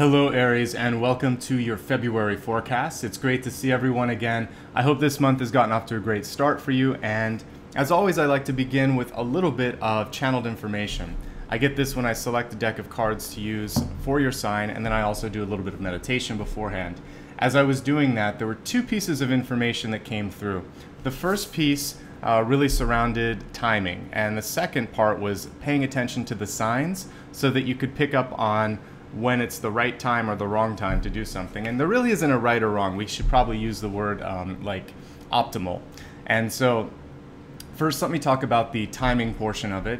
Hello Aries, and welcome to your February forecast. It's great to see everyone again. I hope this month has gotten off to a great start for you, and as always I like to begin with a little bit of channeled information. I get this when I select a deck of cards to use for your sign, and then I also do a little bit of meditation beforehand. As I was doing that, there were two pieces of information that came through. The first piece really surrounded timing, and the second part was paying attention to the signs so that you could pick up on when it's the right time or the wrong time to do something. And there really isn't a right or wrong. We should probably use the word like optimal. And so first let me talk about the timing portion of it.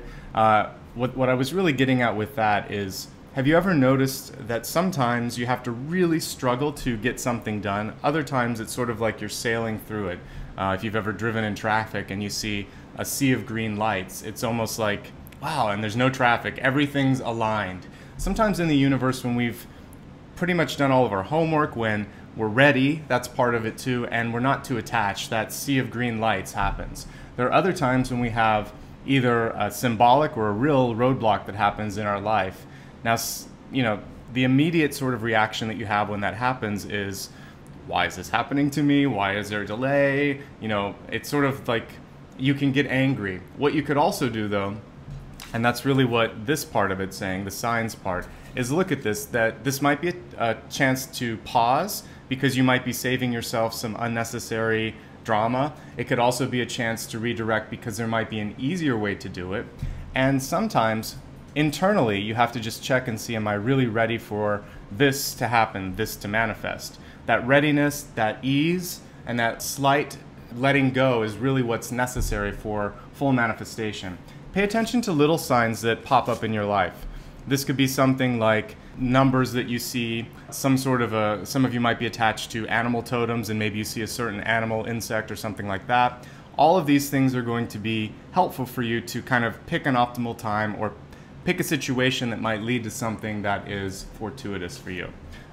What I was really getting at with that is, have you ever noticed that sometimes you have to really struggle to get something done? Other times it's sort of like you're sailing through it. If you've ever driven in traffic and you see a sea of green lights, it's almost like, wow, and there's no traffic, everything's aligned. Sometimes in the universe, when we've pretty much done all of our homework, when we're ready, that's part of it too, and we're not too attached, that sea of green lights happens. There are other times when we have either a symbolic or a real roadblock that happens in our life. Now, you know, the immediate sort of reaction that you have when that happens is, why is this happening to me? Why is there a delay? You know, it's sort of like you can get angry. What you could also do though, and that's really what this part of it's saying, the signs part, is look at this, that this might be a chance to pause because you might be saving yourself some unnecessary drama. It could also be a chance to redirect because there might be an easier way to do it. And sometimes internally you have to just check and see, am I really ready for this to happen, this to manifest? That readiness, that ease, and that slight letting go is really what's necessary for full manifestation. Pay attention to little signs that pop up in your life. This could be something like numbers that you see, some of you might be attached to animal totems and maybe you see a certain animal, insect, or something like that. All of these things are going to be helpful for you to kind of pick an optimal time or pick a situation that might lead to something that is fortuitous for you.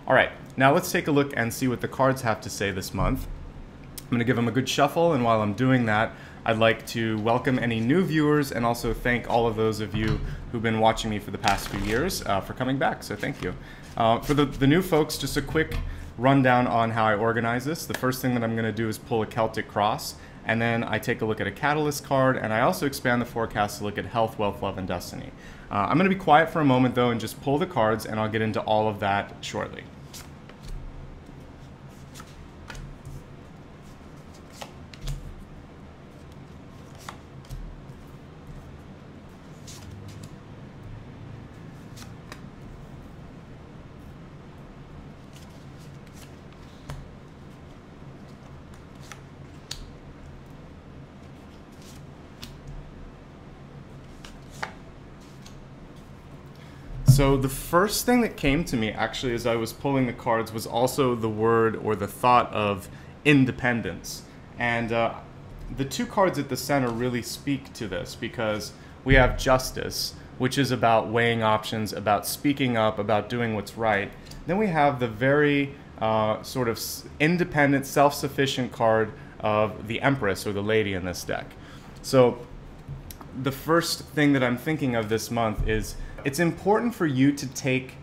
All right, now let's take a look and see what the cards have to say this month. I'm going to give them a good shuffle, and while I'm doing that, I'd like to welcome any new viewers and also thank all of those of you who've been watching me for the past few years for coming back, so thank you. For the new folks, just a quick rundown on how I organize this. The first thing that I'm going to do is pull a Celtic cross, and then I take a look at a catalyst card, and I also expand the forecast to look at health, wealth, love, and destiny. I'm going to be quiet for a moment though and just pull the cards, and I'll get into all of that shortly. So the first thing that came to me actually as I was pulling the cards was also the word or the thought of independence. And the two cards at the center really speak to this because we have justice, which is about weighing options, about speaking up, about doing what's right. Then we have the very sort of independent, self-sufficient card of the Empress, or the lady in this deck. So the first thing that I'm thinking of this month is it's important for you to take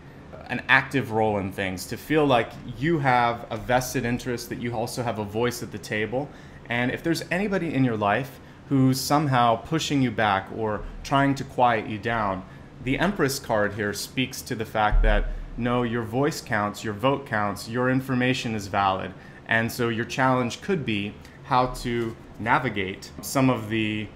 an active role in things, to feel like you have a vested interest, that you also have a voice at the table. And if there's anybody in your life who's somehow pushing you back or trying to quiet you down, the Empress card here speaks to the fact that no, your voice counts, your vote counts, your information is valid. And so your challenge could be how to navigate some of the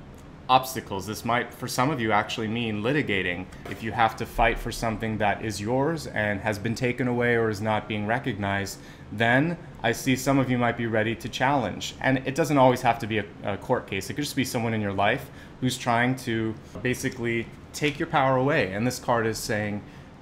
obstacles. This might, for some of you, actually mean litigating. If you have to fight for something that is yours and has been taken away or is not being recognized, then I see some of you might be ready to challenge. And it doesn't always have to be a court case. It could just be someone in your life who's trying to basically take your power away. And this card is saying,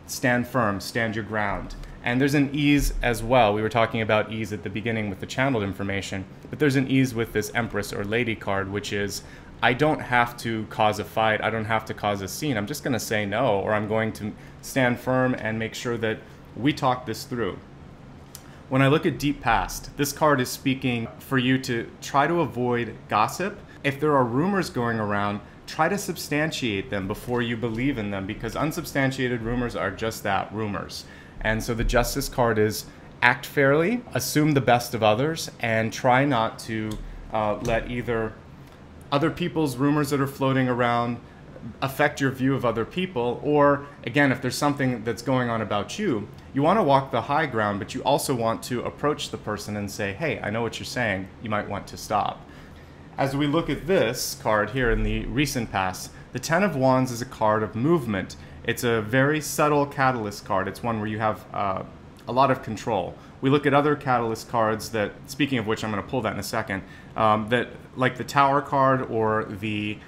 stand firm, stand your ground. And there's an ease as well. We were talking about ease at the beginning with the channeled information, but there's an ease with this Empress or Lady card, which is, I don't have to cause a fight, I don't have to cause a scene. I'm just going to say no, or I'm going to stand firm and make sure that we talk this through. When I look at Deep Past, this card is speaking for you to try to avoid gossip. If there are rumors going around, try to substantiate them before you believe in them, because unsubstantiated rumors are just that, rumors. And so the Justice card is act fairly, assume the best of others, and try not to let either other people's rumors that are floating around affect your view of other people, or again, if there's something that's going on about you, you want to walk the high ground, but you also want to approach the person and say, hey, I know what you're saying, you might want to stop. As we look at this card here in the recent past, the Ten of Wands is a card of movement. It's a very subtle catalyst card. It's one where you have a lot of control. We look at other catalyst cards that, speaking of which, I'm going to pull that in a second, that like the Tower card or the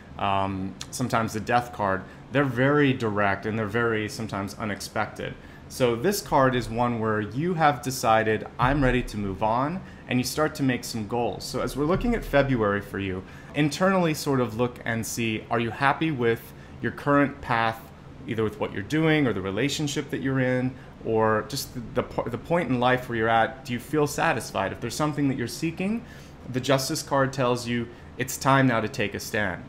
sometimes the Death card, they're very direct and they're very sometimes unexpected. So this card is one where you have decided, I'm ready to move on, and you start to make some goals. So as we're looking at February for you, internally sort of look and see, are you happy with your current path, either with what you're doing or the relationship that you're in, or just the point in life where you're at? Do you feel satisfied? If there's something that you're seeking, the Justice card tells you it's time now to take a stand.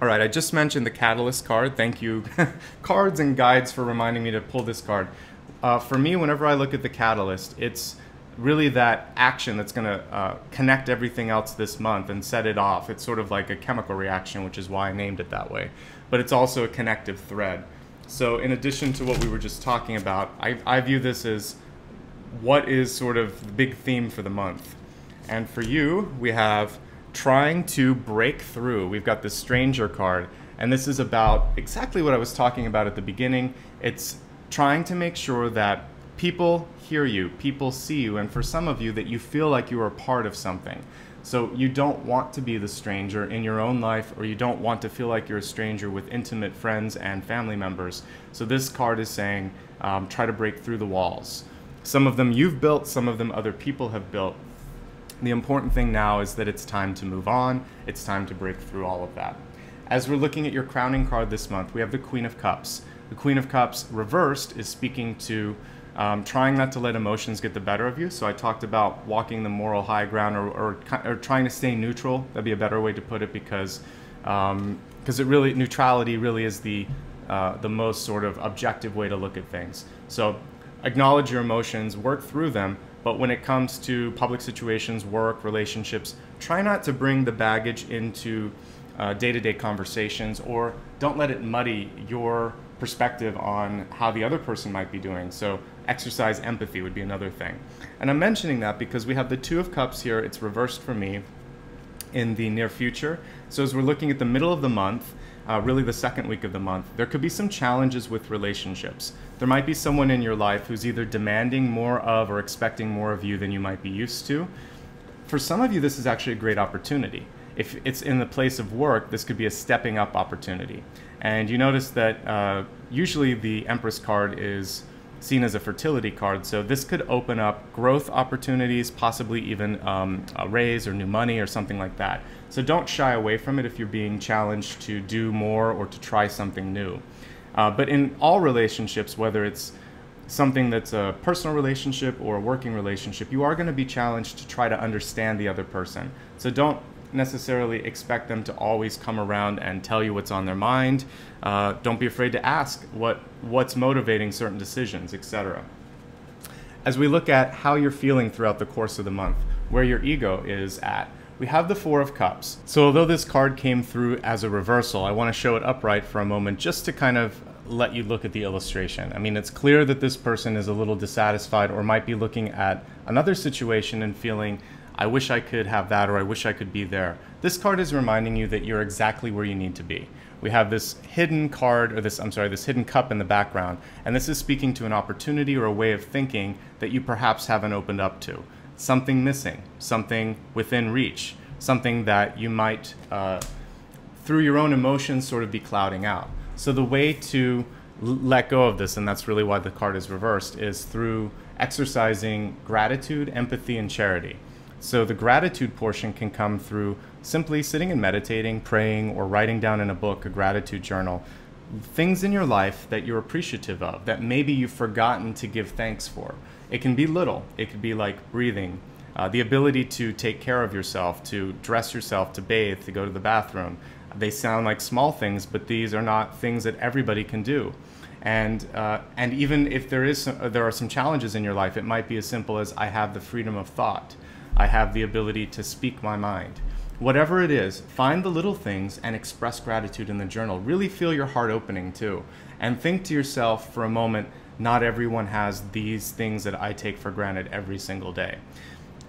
All right, I just mentioned the Catalyst card. Thank you, cards and guides, for reminding me to pull this card. For me, whenever I look at the Catalyst, it's really that action that's going to connect everything else this month and set it off. It's sort of like a chemical reaction, which is why I named it that way. But it's also a connective thread. So in addition to what we were just talking about, I view this as what is sort of the big theme for the month. And for you, we have trying to break through. We've got the Stranger card, and this is about exactly what I was talking about at the beginning. It's trying to make sure that people hear you, people see you, and for some of you that you feel like you are part of something. So you don't want to be the stranger in your own life, or you don't want to feel like you're a stranger with intimate friends and family members. So this card is saying, try to break through the walls. Some of them you've built, some of them other people have built. The important thing now is that it's time to move on. It's time to break through all of that. As we're looking at your crowning card this month, we have the Queen of Cups. The Queen of Cups reversed is speaking to trying not to let emotions get the better of you. So I talked about walking the moral high ground, or trying to stay neutral. That'd be a better way to put it, because neutrality really is the most sort of objective way to look at things. So acknowledge your emotions, work through them, but when it comes to public situations, work, relationships, try not to bring the baggage into day-to-day conversations, or don't let it muddy your perspective on how the other person might be doing. So exercise empathy would be another thing. And I'm mentioning that because we have the Two of Cups here. It's reversed for me in the near future. So as we're looking at the middle of the month, really the second week of the month, there could be some challenges with relationships. There might be someone in your life who's either demanding more of or expecting more of you than you might be used to. For some of you, this is actually a great opportunity. If it's in the place of work, this could be a stepping up opportunity. And you notice that usually the Empress card is seen as a fertility card, so this could open up growth opportunities, possibly even a raise or new money or something like that. So don't shy away from it if you're being challenged to do more or to try something new. But in all relationships, whether it's something that's a personal relationship or a working relationship, you are going to be challenged to try to understand the other person. So don't necessarily expect them to always come around and tell you what's on their mind. Don't be afraid to ask what's motivating certain decisions, etc. As we look at how you're feeling throughout the course of the month, where your ego is at, we have the Four of Cups. So although this card came through as a reversal, I want to show it upright for a moment just to kind of let you look at the illustration. I mean, it's clear that this person is a little dissatisfied, or might be looking at another situation and feeling, I wish I could have that, or I wish I could be there. This card is reminding you that you're exactly where you need to be. We have this hidden card, or this hidden cup in the background, and this is speaking to an opportunity or a way of thinking that you perhaps haven't opened up to. Something missing, something within reach, something that you might, through your own emotions, sort of be clouding out. So the way to let go of this, and that's really why the card is reversed, is through exercising gratitude, empathy, and charity. So the gratitude portion can come through simply sitting and meditating, praying, or writing down in a book, a gratitude journal, things in your life that you're appreciative of, that maybe you've forgotten to give thanks for. It can be little. It could be like breathing, the ability to take care of yourself, to dress yourself, to bathe, to go to the bathroom. They sound like small things, but these are not things that everybody can do. And even if there are some challenges in your life, it might be as simple as I have the freedom of thought. I have the ability to speak my mind. Whatever it is, find the little things and express gratitude in the journal. Really feel your heart opening too. And think to yourself for a moment, not everyone has these things that I take for granted every single day.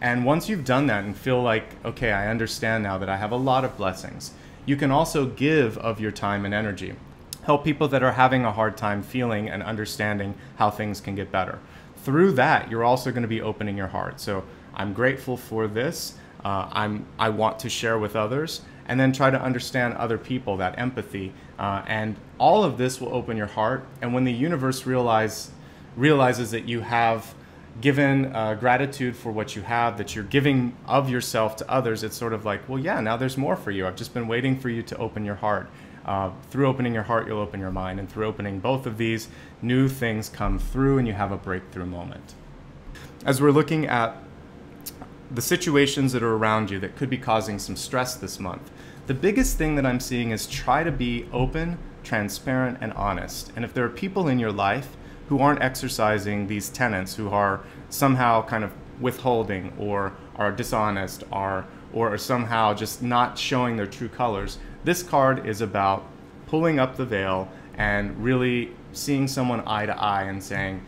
And once you've done that and feel like, okay, I understand now that I have a lot of blessings, you can also give of your time and energy. Help people that are having a hard time feeling and understanding how things can get better. Through that, you're also going to be opening your heart. So I'm grateful for this. I want to share with others, and then try to understand other people, that empathy. And all of this will open your heart. And when the universe realizes that you have given gratitude for what you have, that you're giving of yourself to others, it's sort of like, well, yeah, now there's more for you. I've just been waiting for you to open your heart. Through opening your heart, you'll open your mind. And through opening both of these, new things come through and you have a breakthrough moment. As we're looking at the situations that are around you that could be causing some stress this month, the biggest thing that I'm seeing is try to be open, transparent, and honest. And if there are people in your life who aren't exercising these tenets, who are somehow kind of withholding or are dishonest or are somehow just not showing their true colors, this card is about pulling up the veil and really seeing someone eye to eye and saying,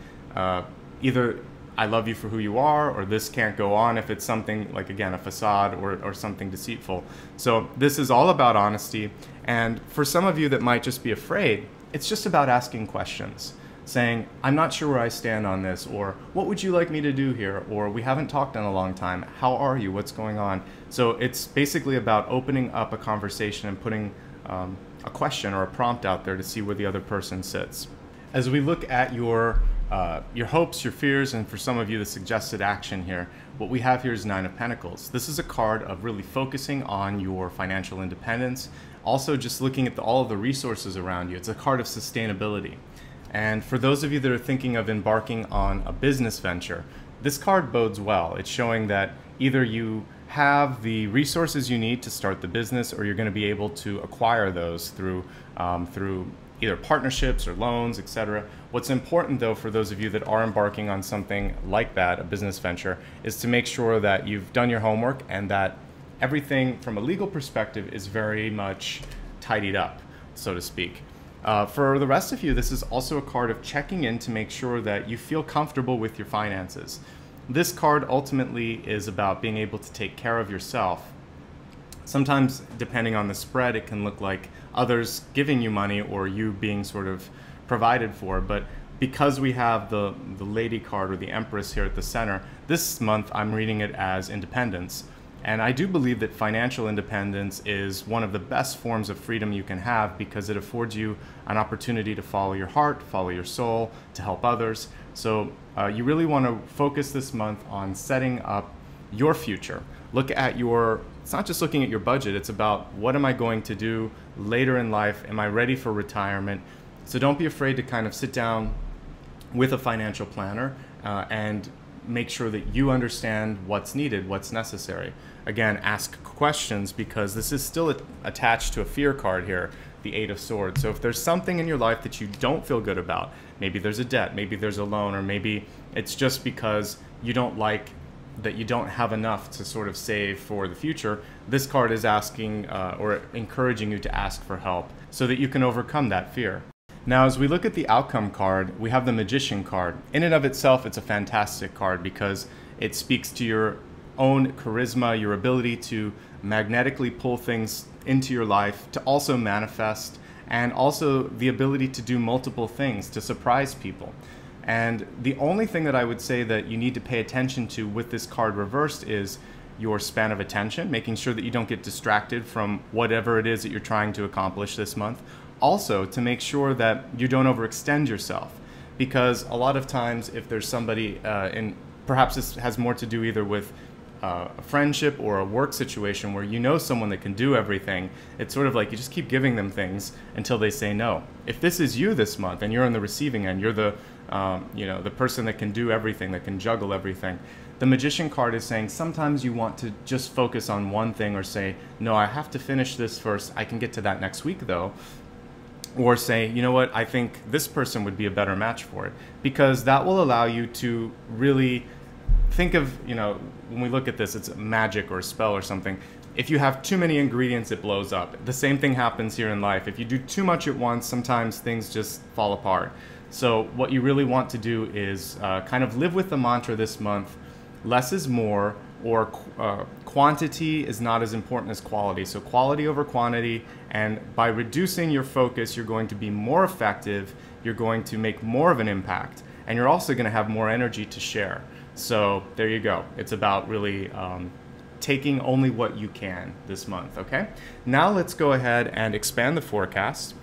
either I love you for who you are, or this can't go on if it's something like, again, a facade or something deceitful. So this is all about honesty. And for some of you that might just be afraid, it's just about asking questions, saying, I'm not sure where I stand on this, or what would you like me to do here? Or we haven't talked in a long time. How are you? What's going on? So it's basically about opening up a conversation and putting a question or a prompt out there to see where the other person sits. As we look at your hopes, your fears, and for some of you the suggested action here, what we have here is Nine of Pentacles. This is a card of really focusing on your financial independence, also just looking at all of the resources around you. It's a card of sustainability. And for those of you that are thinking of embarking on a business venture, this card bodes well. It's showing that either you have the resources you need to start the business, or you're going to be able to acquire those through either partnerships or loans, etc. What's important though for those of you that are embarking on something like that, a business venture, is to make sure that you've done your homework and that everything from a legal perspective is very much tidied up, so to speak. For the rest of you, this is also a card of checking in to make sure that you feel comfortable with your finances. This card ultimately is about being able to take care of yourself. Sometimes, depending on the spread, it can look like others giving you money or you being sort of provided for. But because we have the Lady card or the Empress here at the center, this month I'm reading it as independence. And I do believe that financial independence is one of the best forms of freedom you can have, because it affords you an opportunity to follow your heart, follow your soul, to help others. So you really want to focus this month on setting up your future. Look at it's not just looking at your budget, it's about what am I going to do later in life? Am I ready for retirement? So don't be afraid to kind of sit down with a financial planner and make sure that you understand what's needed, what's necessary. Again, ask questions, because this is still attached to a fear card here, the Eight of Swords. So if there's something in your life that you don't feel good about, maybe there's a debt, maybe there's a loan, or maybe it's just because you don't like that you don't have enough to sort of save for the future, this card is asking or encouraging you to ask for help so that you can overcome that fear. Now, as we look at the outcome card, we have the Magician card. In and of itself, it's a fantastic card because it speaks to your own charisma, your ability to magnetically pull things into your life, to also manifest, and also the ability to do multiple things, to surprise people. And the only thing that I would say that you need to pay attention to with this card reversed is your span of attention, making sure that you don't get distracted from whatever it is that you're trying to accomplish this month. Also, to make sure that you don't overextend yourself, because a lot of times if there's somebody, perhaps this has more to do either with a friendship or a work situation where you know someone that can do everything, it's sort of like you just keep giving them things until they say no. If this is you this month and you're on the receiving end, you're the person that can do everything, that can juggle everything. The Magician card is saying sometimes you want to just focus on one thing or say, no, I have to finish this first. I can get to that next week though. or say, you know what, I think this person would be a better match for it, because that will allow you to really think of, when we look at this, it's magic or a spell or something. If you have too many ingredients, it blows up. The same thing happens here in life. If you do too much at once, sometimes things just fall apart. So what you really want to do is kind of live with the mantra this month: less is more, or quantity is not as important as quality. So quality over quantity, and by reducing your focus, you're going to be more effective, you're going to make more of an impact, and you're also going to have more energy to share. So there you go. It's about really taking only what you can this month, okay? Now let's go ahead and expand the forecast.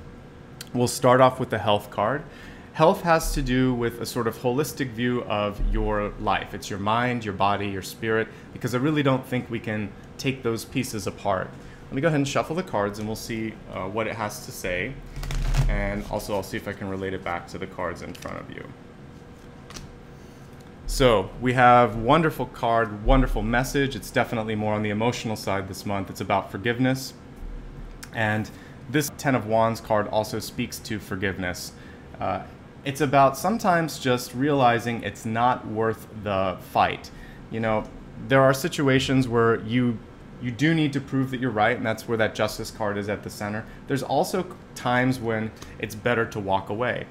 We'll start off with the health card. Health has to do with a sort of holistic view of your life. It's your mind, your body, your spirit, because I really don't think we can take those pieces apart. Let me go ahead and shuffle the cards and we'll see what it has to say. And also I'll see if I can relate it back to the cards in front of you. So we have wonderful card, wonderful message. It's definitely more on the emotional side this month. It's about forgiveness. And this Ten of Wands card also speaks to forgiveness. It's about sometimes just realizing it's not worth the fight. There are situations where you do need to prove that you're right, and that's where that Justice card is at the center. There's also times when it's better to walk away.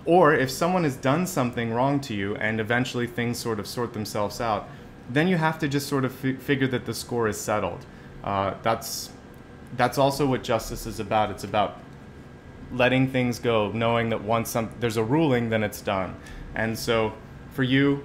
Or if someone has done something wrong to you and eventually things sort of sort themselves out, then you have to just sort of figure that the score is settled. That's also what justice is about. It's about letting things go, knowing that once there's a ruling, then it's done. And so for you,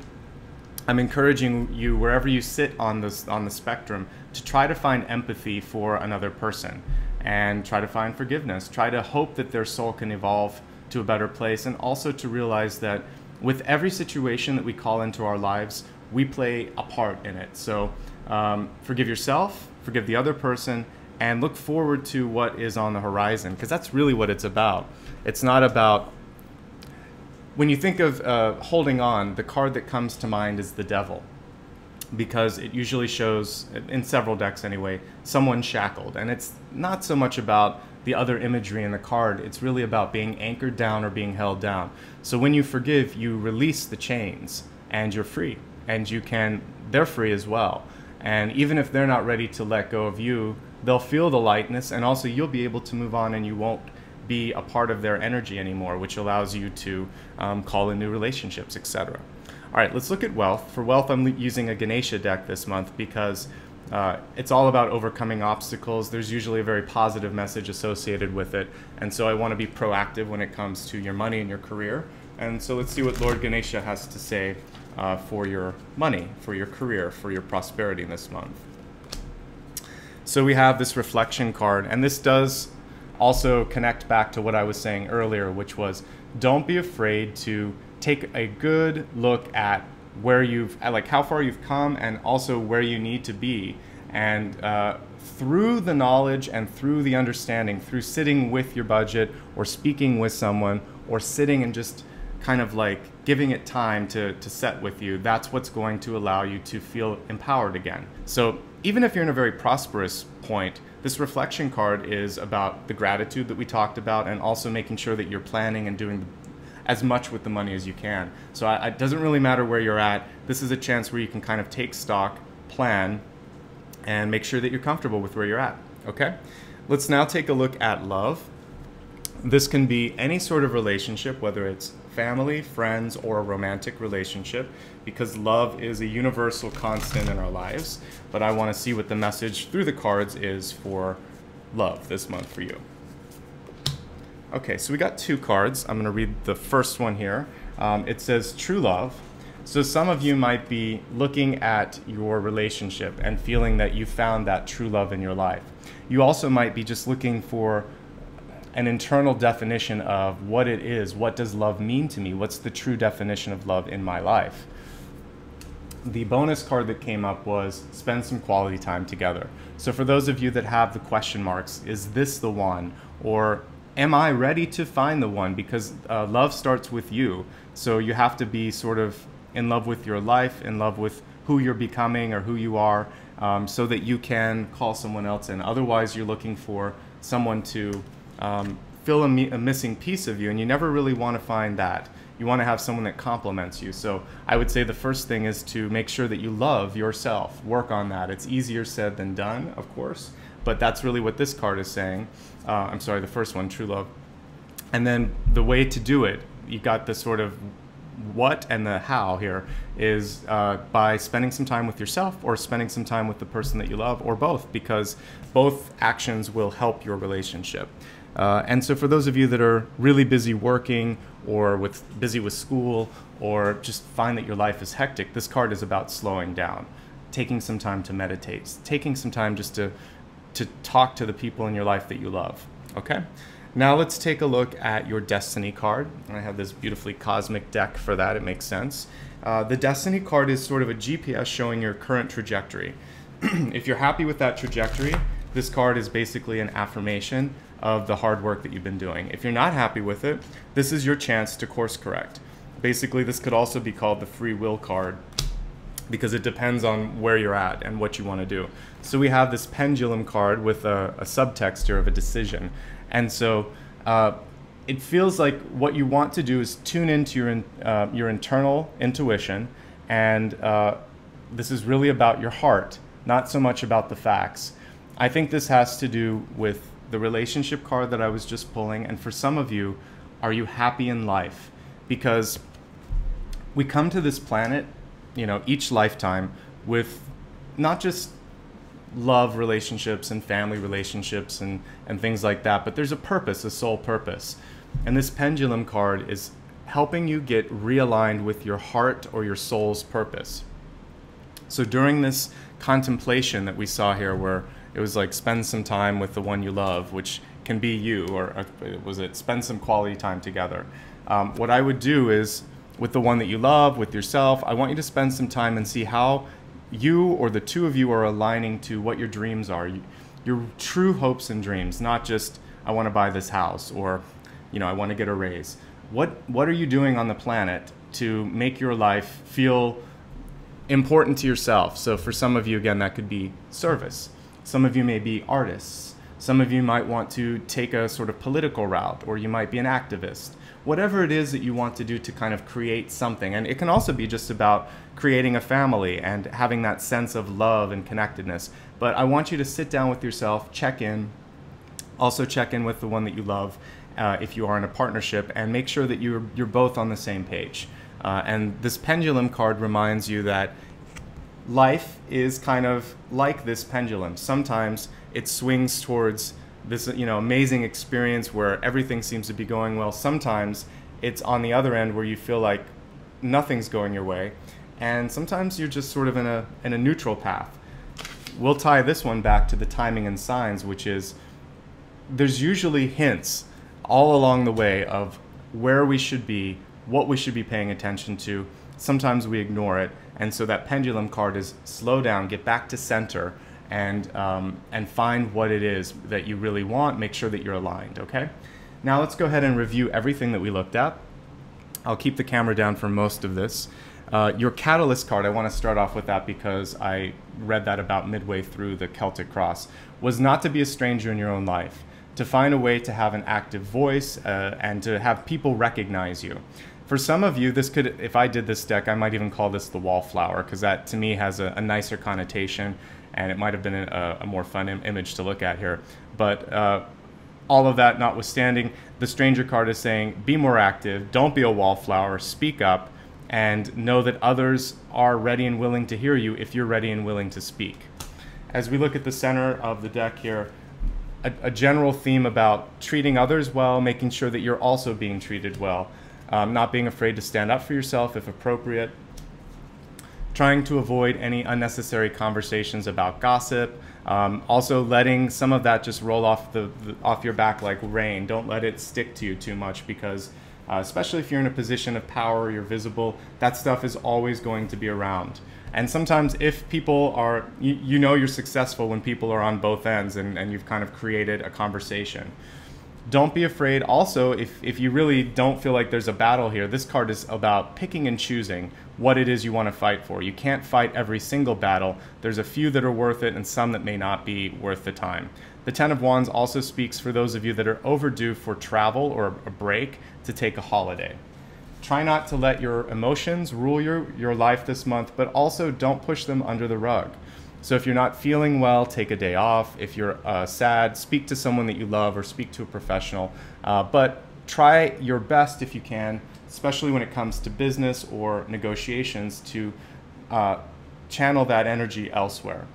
I'm encouraging you, wherever you sit on the spectrum, to try to find empathy for another person and try to find forgiveness. Try to hope that their soul can evolve to a better place, and also to realize that with every situation that we call into our lives, we play a part in it. So forgive yourself, forgive the other person, and look forward to what is on the horizon, because that's really what it's about. It's not about, when you think of holding on, the card that comes to mind is the Devil, because it usually shows, in several decks anyway, someone shackled. And it's not so much about the other imagery in the card, it's really about being anchored down or being held down. So when you forgive, you release the chains and you're free, and they're free as well. And even if they're not ready to let go of you, they'll feel the lightness, and also you'll be able to move on, and you won't be a part of their energy anymore, which allows you to call in new relationships, etc. All right, let's look at wealth. For wealth, I'm using a Ganesha deck this month because it's all about overcoming obstacles. There's usually a very positive message associated with it, and so I want to be proactive when it comes to your money and your career. And so let's see what Lord Ganesha has to say for your money, for your career, for your prosperity this month. So we have this reflection card, and this does also connect back to what I was saying earlier, which was, don't be afraid to take a good look at where how far you've come, and also where you need to be. And through the knowledge and through the understanding, through sitting with your budget or speaking with someone or sitting and just kind of like giving it time to set with you, that's what's going to allow you to feel empowered again. So even if you're in a very prosperous point, this reflection card is about the gratitude that we talked about, and also making sure that you're planning and doing as much with the money as you can. So it doesn't really matter where you're at. This is a chance where you can kind of take stock, plan, and make sure that you're comfortable with where you're at, okay? Let's now take a look at love. This can be any sort of relationship, whether it's family, friends, or a romantic relationship, because love is a universal constant in our lives. But I want to see what the message through the cards is for love this month for you. Okay, so we got two cards. I'm going to read the first one here. It says true love. So some of you might be looking at your relationship and feeling that you found that true love in your life. You also might be just looking for an internal definition of what it is. What does love mean to me? What's the true definition of love in my life? The bonus card that came up was spend some quality time together. So for those of you that have the question marks, is this the one? Or am I ready to find the one? Because love starts with you. So you have to be sort of in love with your life, in love with who you're becoming or who you are, so that you can call someone else in. Otherwise, you're looking for someone to fill a missing piece of you, and you never really want to find that. You want to have someone that complements you. So I would say the first thing is to make sure that you love yourself. Work on that. It's easier said than done, of course, but that's really what this card is saying. I'm sorry, the first one, true love. And then the way to do it, you got the sort of what and the how here is by spending some time with yourself or spending some time with the person that you love, or both, because both actions will help your relationship. And so for those of you that are really busy working or busy with school, or just find that your life is hectic, this card is about slowing down, taking some time to meditate, taking some time just to talk to the people in your life that you love. Okay? Now let's take a look at your Destiny card. I have this beautifully cosmic deck for that. It makes sense. The Destiny card is sort of a GPS showing your current trajectory. If you're happy with that trajectory, this card is basically an affirmation of the hard work that you've been doing. If you're not happy with it, this is your chance to course correct. Basically, this could also be called the free will card, because it depends on where you're at and what you want to do. So we have this pendulum card with a subtext here of a decision. And so it feels like what you want to do is tune into your internal intuition, and this is really about your heart, not so much about the facts. I think this has to do with the relationship card that I was just pulling, and for some of you, are you happy in life? Because we come to this planet, each lifetime with not just love relationships and family relationships and things like that, but there's a purpose, a soul purpose. And this pendulum card is helping you get realigned with your heart or your soul's purpose. So during this contemplation that we saw here, where it was like spend some time with the one you love, which can be you, or was it spend some quality time together? What I would do is, with the one that you love, with yourself, I want you to spend some time and see how you or the two of you are aligning to what your dreams are, your true hopes and dreams, not just I want to buy this house, or I want to get a raise. What are you doing on the planet to make your life feel important to yourself? So for some of you, again, that could be service. Some of you may be artists. Some of you might want to take a sort of political route, or you might be an activist. Whatever it is that you want to do to kind of create something. And it can also be just about creating a family and having that sense of love and connectedness. But I want you to sit down with yourself, check in, also check in with the one that you love if you are in a partnership, and make sure that you're both on the same page. And this pendulum card reminds you that life is kind of like this pendulum. Sometimes it swings towards this amazing experience where everything seems to be going well. Sometimes it's on the other end where you feel like nothing's going your way, and sometimes you're just sort of in a neutral path. We'll tie this one back to the timing and signs, which is there's usually hints all along the way of where we should be, what we should be paying attention to. Sometimes we ignore it, and so that pendulum card is slow down, get back to center, and find what it is that you really want. Make sure that you're aligned, okay? Now let's go ahead and review everything that we looked at. I'll keep the camera down for most of this. Your catalyst card, I want to start off with that because I read that about midway through the Celtic Cross, was not to be a stranger in your own life, to find a way to have an active voice and to have people recognize you. For some of you, this could, if I did this deck, I might even call this the wallflower, because that to me has a nicer connotation, and it might have been a more fun image to look at here. But all of that notwithstanding, the stranger card is saying, be more active, don't be a wallflower, speak up, and know that others are ready and willing to hear you if you're ready and willing to speak. As we look at the center of the deck here, a general theme about treating others well, making sure that you're also being treated well, not being afraid to stand up for yourself if appropriate, trying to avoid any unnecessary conversations about gossip, also letting some of that just roll off your back like rain. Don't let it stick to you too much, because especially if you're in a position of power, you're visible, that stuff is always going to be around. And sometimes if people are, you know you're successful when people are on both ends and you've kind of created a conversation. Don't be afraid. Also, if you really don't feel like there's a battle here, this card is about picking and choosing what it is you want to fight for. You can't fight every single battle. There's a few that are worth it and some that may not be worth the time. The Ten of Wands also speaks for those of you that are overdue for travel or a break, to take a holiday. Try not to let your emotions rule your life this month, but also don't push them under the rug. So if you're not feeling well, take a day off. If you're sad, speak to someone that you love or speak to a professional. But try your best if you can, especially when it comes to business or negotiations, to channel that energy elsewhere.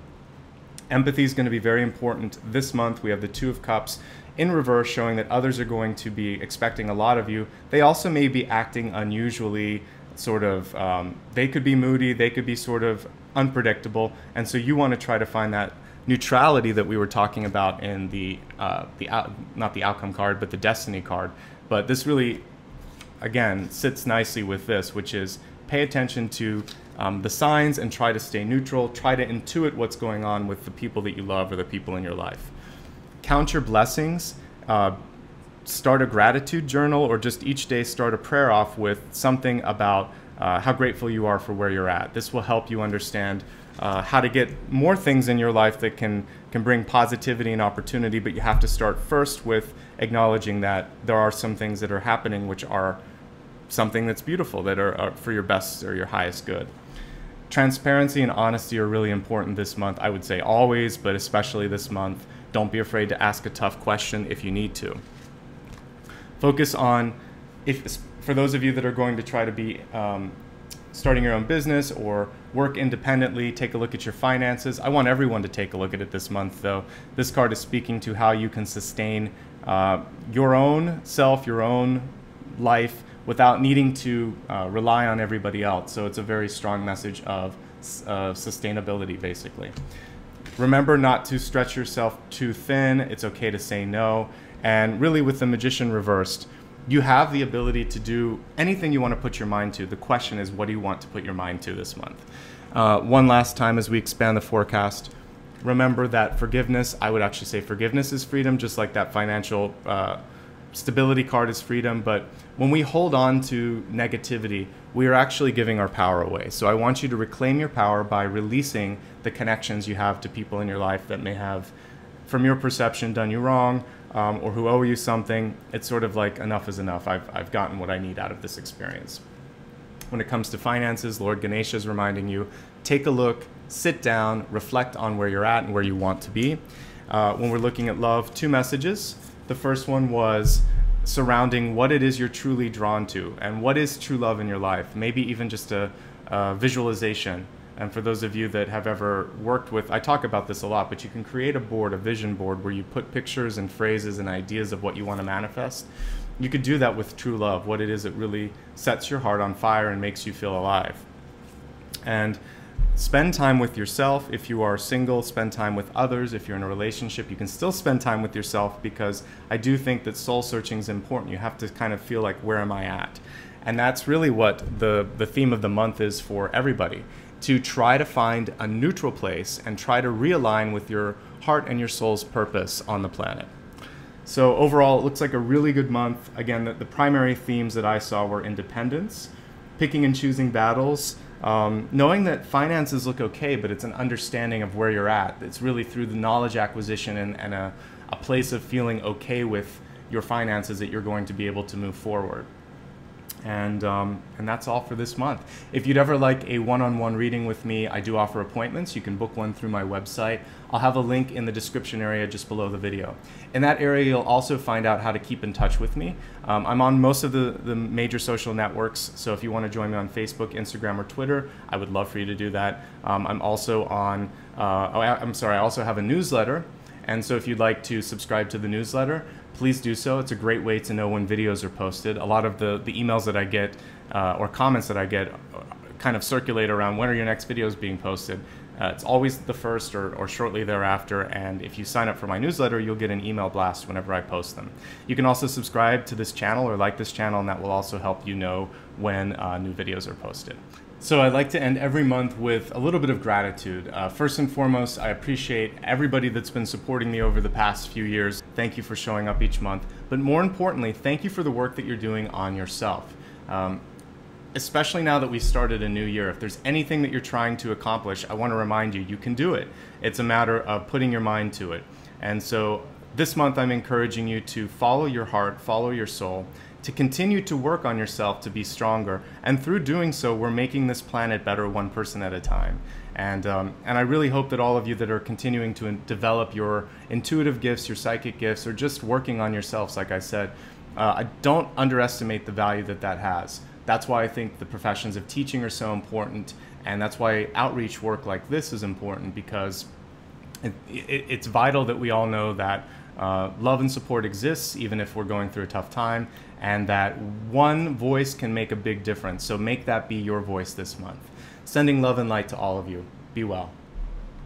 Empathy is going to be very important this month. We have the Two of Cups in reverse, showing that others are going to be expecting a lot of you. They also may be acting unusually, sort of, they could be moody, they could be sort of unpredictable, and so you want to try to find that neutrality that we were talking about in the not the outcome card, but the destiny card. But this really, again, sits nicely with this, which is pay attention to the signs and try to stay neutral. Try to intuit what's going on with the people that you love or the people in your life. Count your blessings. Start a gratitude journal, or just each day start a prayer off with something about how grateful you are for where you're at. This will help you understand how to get more things in your life that can bring positivity and opportunity, but you have to start first with acknowledging that there are some things that are happening which are something that's beautiful, that are for your best or your highest good. Transparency and honesty are really important this month. I would say always, but especially this month. Don't be afraid to ask a tough question if you need to. Focus on, for those of you that are going to try to be starting your own business or work independently, take a look at your finances. I want everyone to take a look at it this month, though. This card is speaking to how you can sustain your own self, your own life, without needing to rely on everybody else. So it's a very strong message of sustainability, basically. Remember not to stretch yourself too thin. It's okay to say no. And really, with the Magician reversed, you have the ability to do anything you want to put your mind to. The question is, what do you want to put your mind to this month? One last time as we expand the forecast, remember that forgiveness, I would actually say forgiveness is freedom, just like that financial stability card is freedom. But when we hold on to negativity, we are actually giving our power away. So I want you to reclaim your power by releasing the connections you have to people in your life that may have, from your perception, done you wrong, or who owe you something. It's sort of like enough is enough. I've gotten what I need out of this experience. When it comes to finances, Lord Ganesha is reminding you, take a look, sit down, reflect on where you're at and where you want to be. When we're looking at love, two messages. The first one was surrounding what it is you're truly drawn to and what is true love in your life. Maybe even just a visualization. And for those of you that have ever worked with, I talk about this a lot, but you can create a board, a vision board, where you put pictures and phrases and ideas of what you want to manifest. You could do that with true love, what it is that really sets your heart on fire and makes you feel alive. And spend time with yourself. If you are single, spend time with others. If you're in a relationship, you can still spend time with yourself, because I do think that soul searching is important. You have to kind of feel like, where am I at? And that's really what the theme of the month is for everybody, to try to find a neutral place and try to realign with your heart and your soul's purpose on the planet. So overall, it looks like a really good month. Again, the primary themes that I saw were independence, picking and choosing battles, knowing that finances look okay, but it's an understanding of where you're at. It's really through the knowledge acquisition and a place of feeling okay with your finances that you're going to be able to move forward. And that's all for this month. If you'd ever like a one-on-one reading with me, I do offer appointments. You can book one through my website. I'll have a link in the description area just below the video. In that area, you'll also find out how to keep in touch with me. I'm on most of the major social networks, so if you want to join me on Facebook, Instagram, or Twitter, I would love for you to do that. I'm also on, I also have a newsletter, and so if you'd like to subscribe to the newsletter, please do so. It's a great way to know when videos are posted. A lot of the emails that I get or comments that I get kind of circulate around, when are your next videos being posted? It's always the first or shortly thereafter, and if you sign up for my newsletter, you'll get an email blast whenever I post them. You can also subscribe to this channel or like this channel, and that will also help you know when new videos are posted. So I'd like to end every month with a little bit of gratitude. First and foremost, I appreciate everybody that's been supporting me over the past few years. Thank you for showing up each month. But more importantly, thank you for the work that you're doing on yourself. Especially now that we started a new year, if there's anything that you're trying to accomplish, I want to remind you, you can do it. It's a matter of putting your mind to it. And so this month, I'm encouraging you to follow your heart, follow your soul, to continue to work on yourself to be stronger. And through doing so, we're making this planet better one person at a time. And I really hope that all of you that are continuing to develop your intuitive gifts, your psychic gifts, or just working on yourselves, like I said, I don't underestimate the value that that has. That's why I think the professions of teaching are so important. And that's why outreach work like this is important, because it's vital that we all know that love and support exists even if we're going through a tough time, and that one voice can make a big difference. So make that be your voice this month. Sending love and light to all of you. Be well.